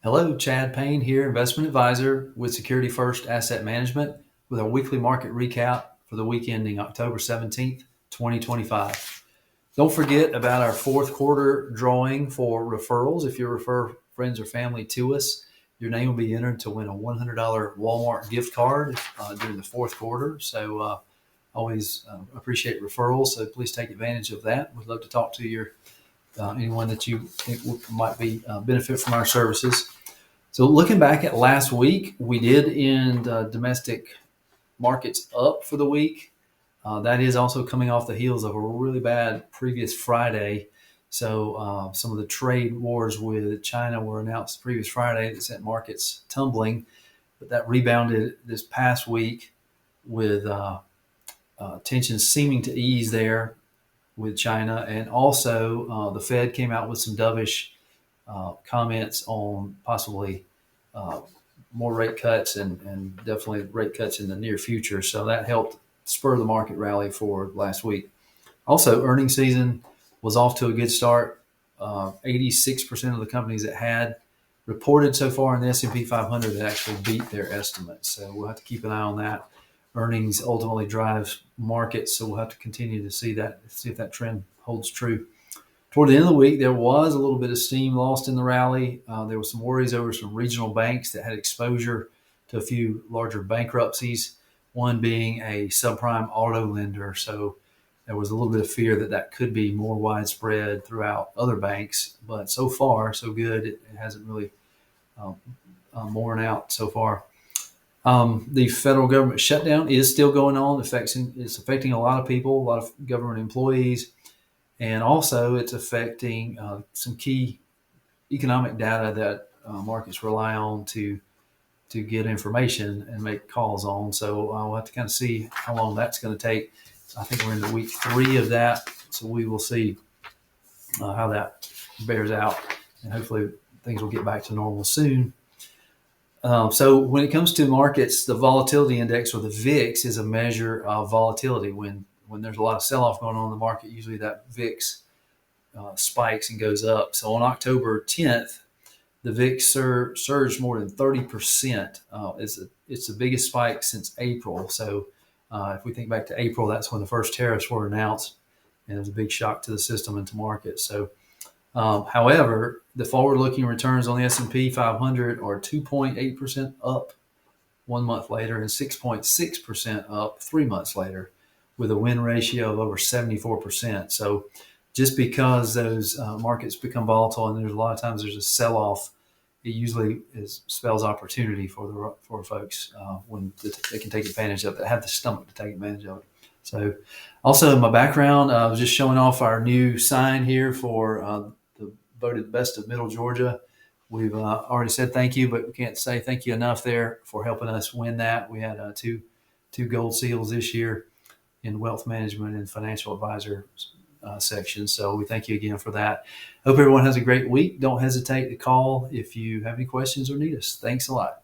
Hello, Chad Payne here, investment advisor with Security First Asset Management, with our weekly market recap for the week ending October 17th, 2025. Don't forget about our fourth quarter drawing for referrals. If you refer friends or family to us, your name will be entered to win a $100 Walmart gift card during the fourth quarter. So, always appreciate referrals. So please take advantage of that. We'd love to talk to your anyone that you think might be benefit from our services. So looking back at last week, we did end domestic markets up for the week. That is also coming off the heels of a really bad previous Friday. So some of the trade wars with China were announced previous Friday that sent markets tumbling, but that rebounded this past week with tensions seeming to ease there with China. And also the Fed came out with some dovish comments on possibly uh, more rate cuts and definitely rate cuts in the near future. So that helped spur the market rally forward last week. Also, earnings season was off to a good start. 86% of the companies that had reported so far in the S&P 500 that actually beat their estimates. So we'll have to keep an eye on that. Earnings ultimately drives markets, so we'll have to continue to see if that trend holds true. Toward the end of the week, there was a little bit of steam lost in the rally. There was some worries over some regional banks that had exposure to a few larger bankruptcies, one being a subprime auto lender. So there was a little bit of fear that that could be more widespread throughout other banks. But so far, so good. It hasn't really um, worn out so far. The federal government shutdown is still going on. It's affecting a lot of people, a lot of government employees, and also it's affecting some key economic data that markets rely on to get information and make calls on. So we'll have to kind of see how long that's going to take. I think we're into week 3 of that, so we will see how that bears out, and hopefully things will get back to normal soon. So when it comes to markets, the volatility index, or the VIX, is a measure of volatility. When there's a lot of sell-off going on in the market, usually that VIX spikes and goes up. So on October 10th, the VIX surged more than 30%. It's the biggest spike since April. So if we think back to April, that's when the first tariffs were announced, and it was a big shock to the system and to markets. So however, the forward-looking returns on the S&P 500 are 2.8% up 1 month later and 6.6% up 3 months later, with a win ratio of over 74%. So just because those markets become volatile and there's a lot of times there's a sell-off, it usually spells opportunity for folks when they can take advantage of it, have the stomach to take advantage of it. So also in my background, I was just showing off our new sign here for the voted best of Middle Georgia. We've already said thank you, but we can't say thank you enough there for helping us win that. We had two gold seals this year in wealth management and financial advisor section. So we thank you again for that. Hope everyone has a great week. Don't hesitate to call if you have any questions or need us. Thanks a lot.